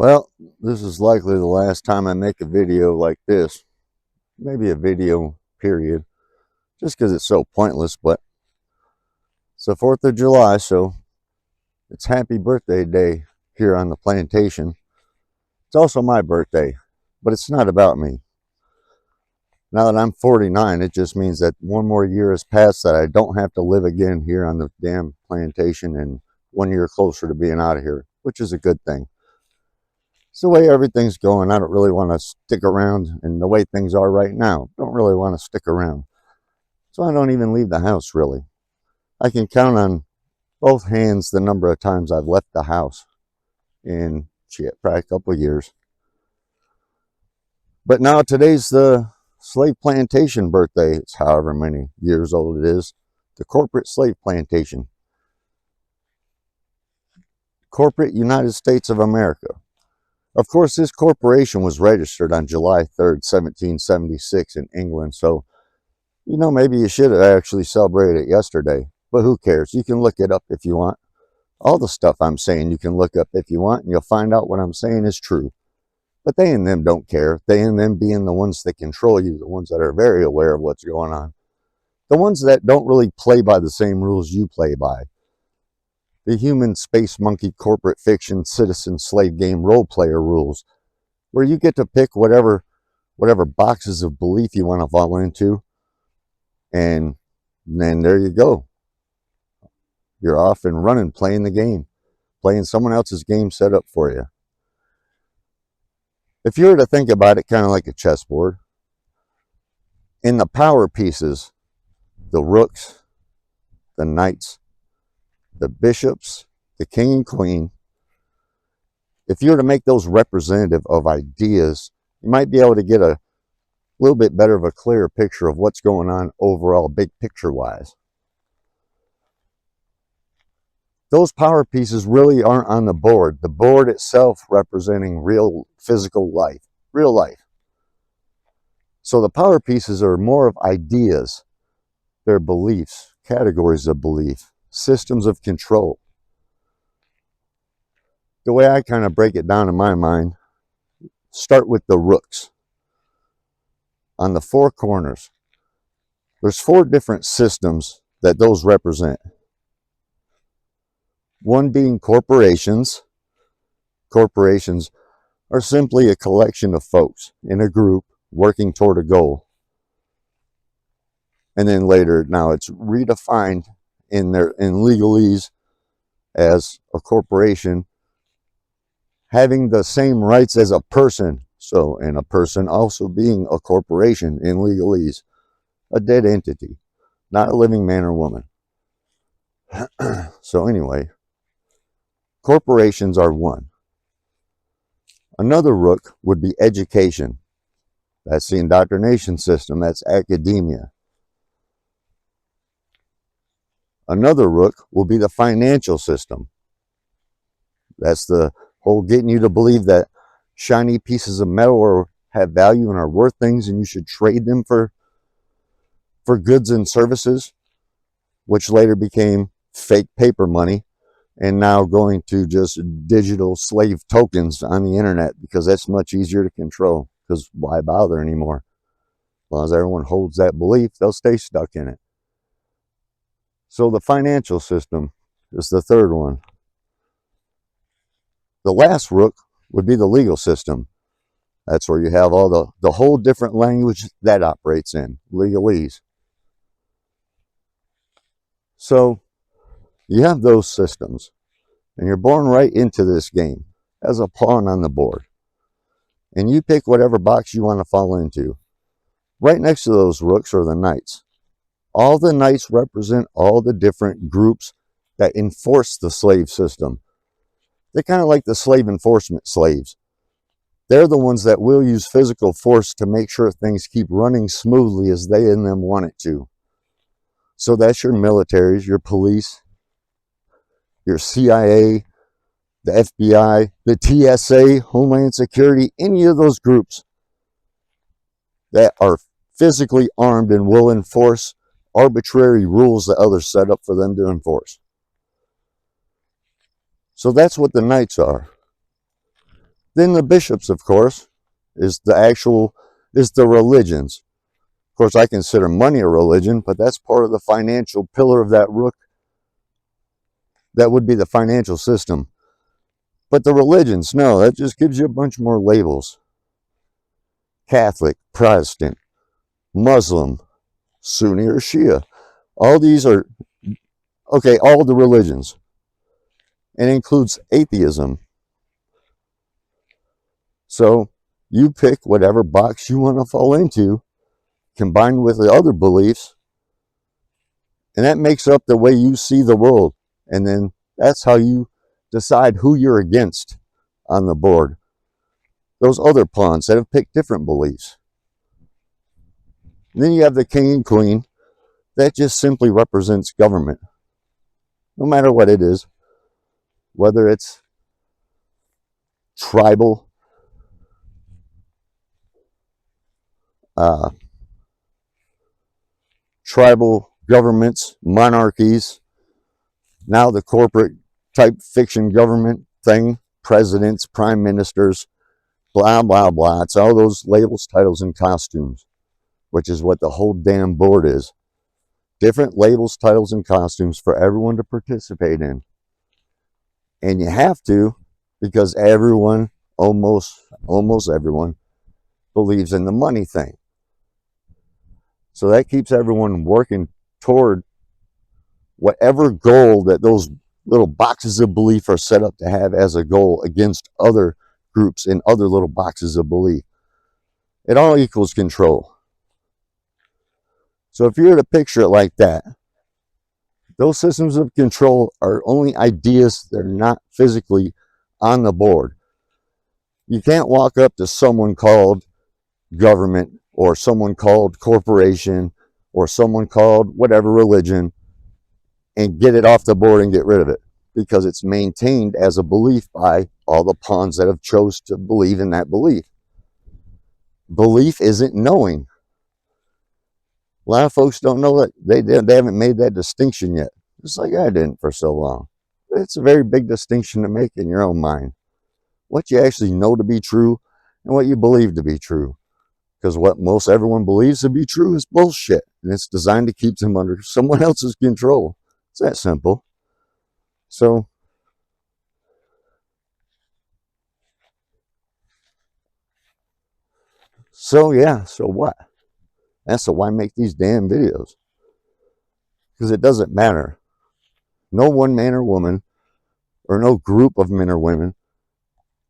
Well, this is likely the last time I make a video like this. Maybe a video, period. Just because it's so pointless, but it's the 4th of July, so it's happy birthday day here on the plantation. It's also my birthday, but it's not about me. Now that I'm 49, it just means that one more year has passed that I don't have to live again here on the damn plantation and 1 year closer to being out of here, which is a good thing. It's the way everything's going. I don't really want to stick around, and the way things are right now, don't really want to stick around. So I don't even leave the house, really. I can count on both hands the number of times I've left the house in, probably a couple of years. But now today's the slave plantation birthday. It's however many years old it is. The corporate slave plantation. Corporate United States of America. Of course, this corporation was registered on July 3rd, 1776 in England, so maybe you should have actually celebrated it yesterday, but who cares? You can look it up if you want. All the stuff I'm saying you can look up if you want, and you'll find out what I'm saying is true. But they and them don't care. They and them being the ones that control you, the ones that are very aware of what's going on. The ones that don't really play by the same rules you play by. The human space monkey corporate fiction citizen slave game role player rules, where you get to pick whatever boxes of belief you want to fall into, and then there you go. You're off and running, playing the game, playing someone else's game set up for you. If you were to think about it kind of like a chessboard, in the power pieces, the rooks, the knights, the bishops, the king and queen, if you were to make those representative of ideas, you might be able to get a little bit better of a clearer picture of what's going on overall, big picture wise. Those power pieces really aren't on the board itself representing real physical life, real life. So the power pieces are more of ideas, they're beliefs, categories of belief, systems of control. The way I kind of break it down in my mind, start with the rooks. On the four corners, there's 4 different systems that those represent. One being corporations. Corporations are simply a collection of folks in a group working toward a goal. And then later, now it's redefined in legalese as a corporation having the same rights as a person. So, and a person also being a corporation in legalese, a dead entity, not a living man or woman. So anyway, corporations are one. Another rook would be education. That's the indoctrination system. That's academia. Another rook will be the financial system. That's the whole getting you to believe that shiny pieces of metal have value and are worth things, and you should trade them for goods and services, which later became fake paper money, and now going to just digital slave tokens on the internet, because that's much easier to control, because why bother anymore? As long as everyone holds that belief, they'll stay stuck in it. So the financial system is the third one. The last rook would be the legal system. That's where you have all the whole different language that operates in, legalese. So you have those systems, and you're born right into this game as a pawn on the board. And you pick whatever box you want to fall into. Right next to those rooks are the knights. All the knights represent all the different groups that enforce the slave system. They're kind of like the slave enforcement slaves. They're the ones that will use physical force to make sure things keep running smoothly as they and them want it to. So that's your militaries, your police, your CIA, the FBI, the TSA, Homeland Security, any of those groups that are physically armed and will enforce arbitrary rules that others set up for them to enforce. So that's what the knights are. Then the bishops, of course, is the religions. Of course, I consider money a religion, but that's part of the financial pillar of that rook. That would be the financial system. But the religions, no, that just gives you a bunch more labels. Catholic, Protestant, Muslim, Sunni or Shia. All these are, okay, all the religions. And includes atheism. So you pick whatever box you want to fall into, combined with the other beliefs, and that makes up the way you see the world. And then that's how you decide who you're against on the board. Those other pawns that have picked different beliefs. And then you have the king and queen. That just simply represents government. No matter what it is. Whether it's tribal, tribal governments, monarchies, now the corporate type fiction government thing, presidents, prime ministers, blah, blah, blah. It's all those labels, titles, and costumes, which is what the whole damn board is. Different labels, titles, and costumes for everyone to participate in. And you have to, because everyone, almost everyone, believes in the money thing. So that keeps everyone working toward whatever goal that those little boxes of belief are set up to have as a goal against other groups in other little boxes of belief. It all equals control. So if you were to picture it like that, those systems of control are only ideas. They're not physically on the board. You can't walk up to someone called government or someone called corporation or someone called whatever religion and get it off the board and get rid of it, because it's maintained as a belief by all the pawns that have chose to believe in that belief. Belief isn't knowing. A lot of folks don't know that. They haven't made that distinction yet, just like I didn't for so long. It's a very big distinction to make in your own mind. What you actually know to be true and what you believe to be true. Because what most everyone believes to be true is bullshit. And it's designed to keep them under someone else's control. It's that simple. So yeah, so what? That's why make these damn videos. Because it doesn't matter. No one man or woman, or no group of men or women,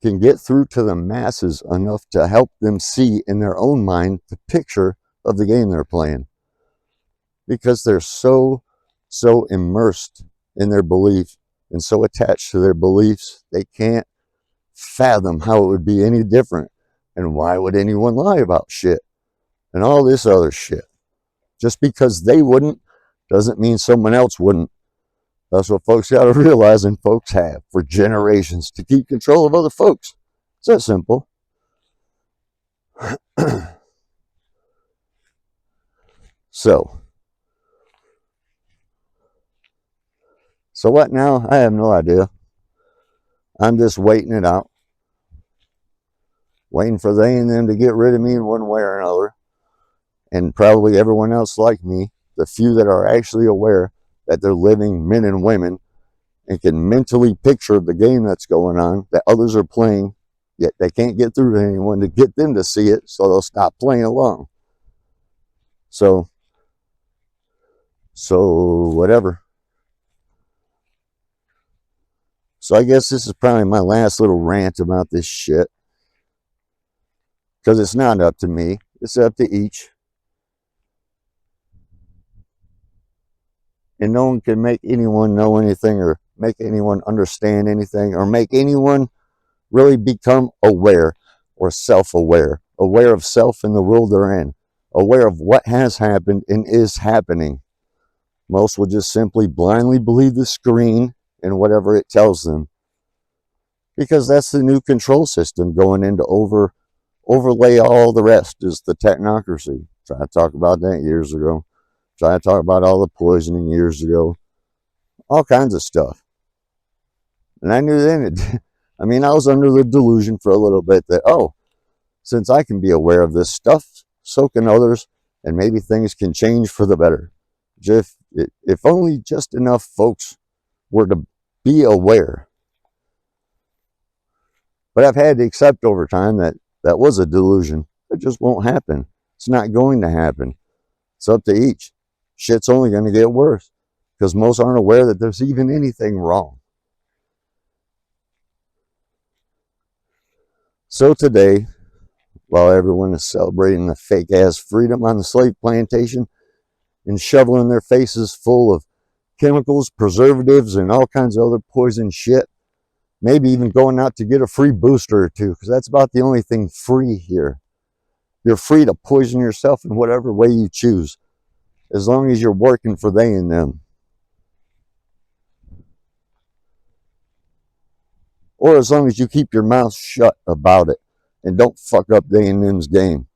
can get through to the masses enough to help them see in their own mind the picture of the game they're playing. Because they're so immersed in their belief and so attached to their beliefs, they can't fathom how it would be any different. And why would anyone lie about shit? And all this other shit. Just because they wouldn't doesn't mean someone else wouldn't. That's what folks got to realize, and folks have for generations, to keep control of other folks. It's that simple. So what now? I have no idea. I'm just waiting it out. Waiting for they and them to get rid of me in one way or another. And probably everyone else like me, the few that are actually aware that they're living men and women and can mentally picture the game that's going on, that others are playing, yet they can't get through to anyone to get them to see it, so they'll stop playing along. So whatever. So I guess this is probably my last little rant about this shit. Because it's not up to me. It's up to each. And no one can make anyone know anything or make anyone understand anything or make anyone really become aware or self-aware. Aware of self and the world they're in. Aware of what has happened and is happening. Most will just simply blindly believe the screen and whatever it tells them. Because that's the new control system going into overlay all the rest is the technocracy. Tried to talk about that years ago. Tried to talk about all the poisoning years ago. All kinds of stuff. And I knew then I mean, I was under the delusion for a little bit that, oh, since I can be aware of this stuff, so can others, and maybe things can change for the better. If only just enough folks were to be aware. But I've had to accept over time that that was a delusion. It just won't happen. It's not going to happen. It's up to each. Shit's only going to get worse because most aren't aware that there's even anything wrong. So today, while everyone is celebrating the fake ass freedom on the slave plantation and shoveling their faces full of chemicals, preservatives, and all kinds of other poison shit, maybe even going out to get a free booster or two, because that's about the only thing free here. You're free to poison yourself in whatever way you choose, as long as you're working for they and them. Or as long as you keep your mouth shut about it and don't fuck up they and them's game.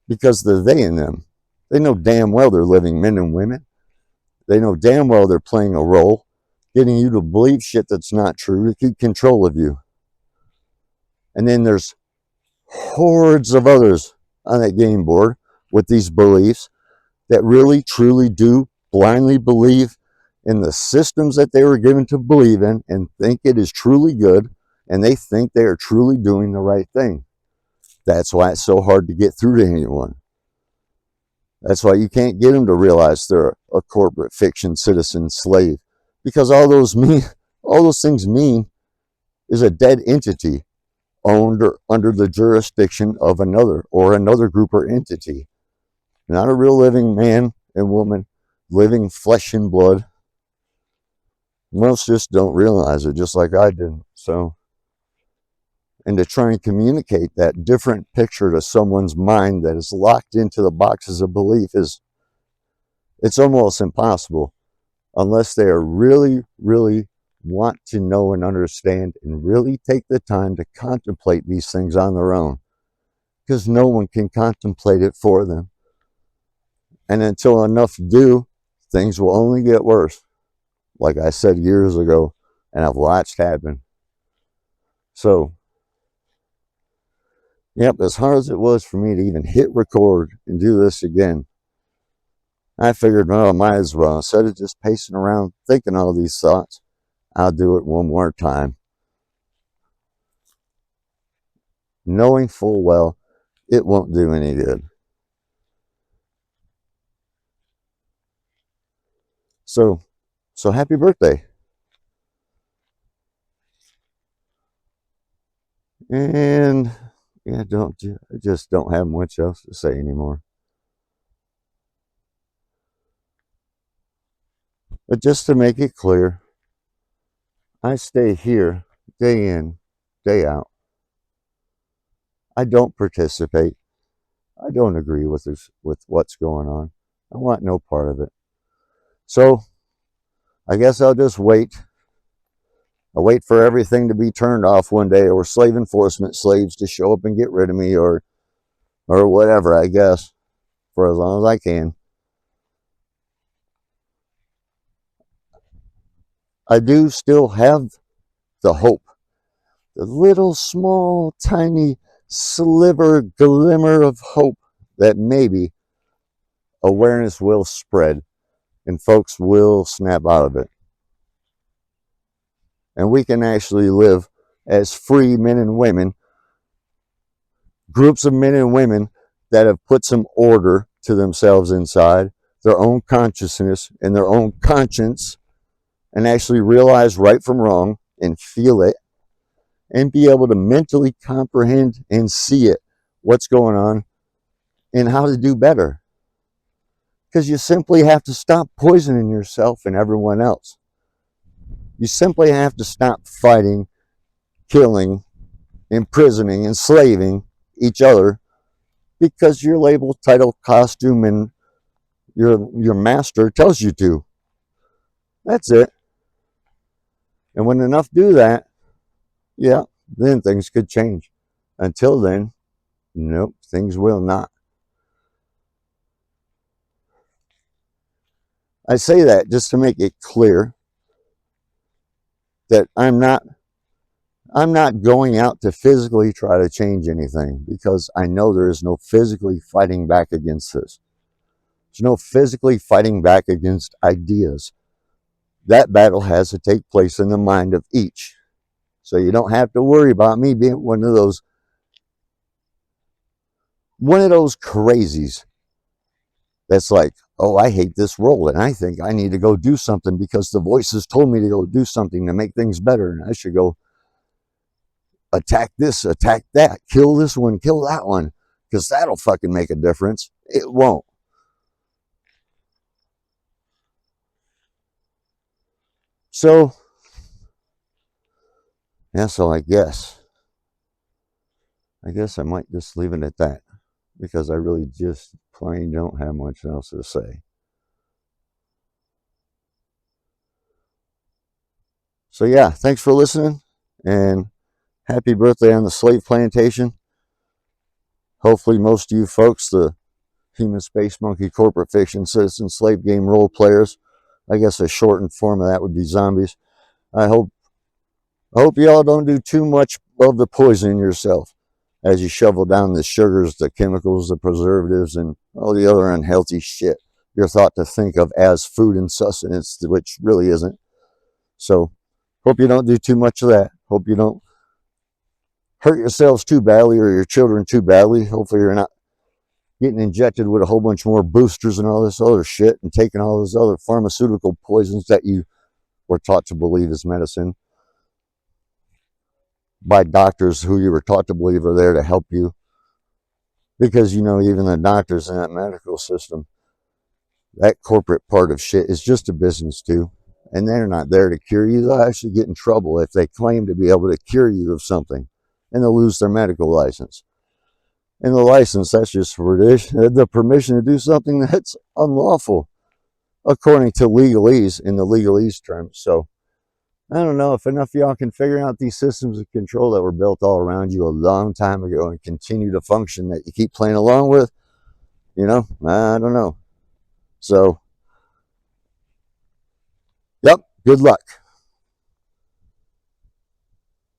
Because the they and them, they know damn well they're living men and women. They know damn well they're playing a role, getting you to believe shit that's not true to keep control of you. And then there's hordes of others on that game board with these beliefs that really, truly do blindly believe in the systems that they were given to believe in and think it is truly good, and they think they are truly doing the right thing. That's why it's so hard to get through to anyone. That's why you can't get them to realize they're a corporate fiction citizen slave, because all those things mean is a dead entity owned or under the jurisdiction of another or another group or entity, not a real living man and woman, living flesh and blood. Most just don't realize it, just like I didn't. So, and to try and communicate that different picture to someone's mind that is locked into the boxes of belief it's almost impossible unless they are really, really want to know and understand and really take the time to contemplate these things on their own, because no one can contemplate it for them. And until enough do, things will only get worse, like I said years ago, and I've watched happen. So, yep, as hard as it was for me to even hit record and do this again, I figured, well, I might as well. Instead of just pacing around thinking all these thoughts, I'll do it one more time, knowing full well it won't do any good. So happy birthday. And yeah, I just don't have much else to say anymore. But just to make it clear, I stay here day in, day out. I don't participate. I don't agree with what's going on. I want no part of it. So I guess I'll just wait. I'll wait for everything to be turned off one day, or slave enforcement slaves to show up and get rid of me, or whatever, I guess, for as long as I can. I do still have the hope, the little small tiny sliver glimmer of hope that maybe awareness will spread and folks will snap out of it, and we can actually live as free men and women, groups of men and women that have put some order to themselves inside their own consciousness and their own conscience, and actually realize right from wrong and feel it and be able to mentally comprehend and see it, what's going on and how to do better. Because you simply have to stop poisoning yourself and everyone else. You simply have to stop fighting, killing, imprisoning, enslaving each other because your label, title, costume, and your master tells you to. That's it. And when enough do that, yeah, then things could change. Until then, nope, things will not. I say that just to make it clear that I'm not going out to physically try to change anything, because I know there is no physically fighting back against this. There's no physically fighting back against ideas. That battle has to take place in the mind of each. So you don't have to worry about me being one of those crazies that's like, oh, I hate this role and I think I need to go do something because the voices told me to go do something to make things better, and I should go attack this, attack that, kill this one, kill that one, because that'll fucking make a difference. It won't. So, yeah, so I guess I might just leave it at that, because I really just plain don't have much else to say. So yeah, thanks for listening, and happy birthday on the slave plantation. Hopefully most of you folks, the Human Space Monkey corporate fiction citizen slave game role players, I guess a shortened form of that would be zombies. I hope y'all don't do too much of the poison yourself as you shovel down the sugars, the chemicals, the preservatives, and all the other unhealthy shit you're thought to think of as food and sustenance, which really isn't. So hope you don't do too much of that. Hope you don't hurt yourselves too badly or your children too badly. Hopefully you're not getting injected with a whole bunch more boosters and all this other shit and taking all those other pharmaceutical poisons that you were taught to believe is medicine by doctors who you were taught to believe are there to help you. Because, you know, even the doctors in that medical system, that corporate part of shit is just a business too. And they're not there to cure you. They'll actually get in trouble if they claim to be able to cure you of something, and they'll lose their medical license. And the license, that's just for the permission to do something that's unlawful, according to legalese, in the legalese terms. So I don't know if enough of y'all can figure out these systems of control that were built all around you a long time ago and continue to function, that you keep playing along with. You know, I don't know. So, yep, good luck.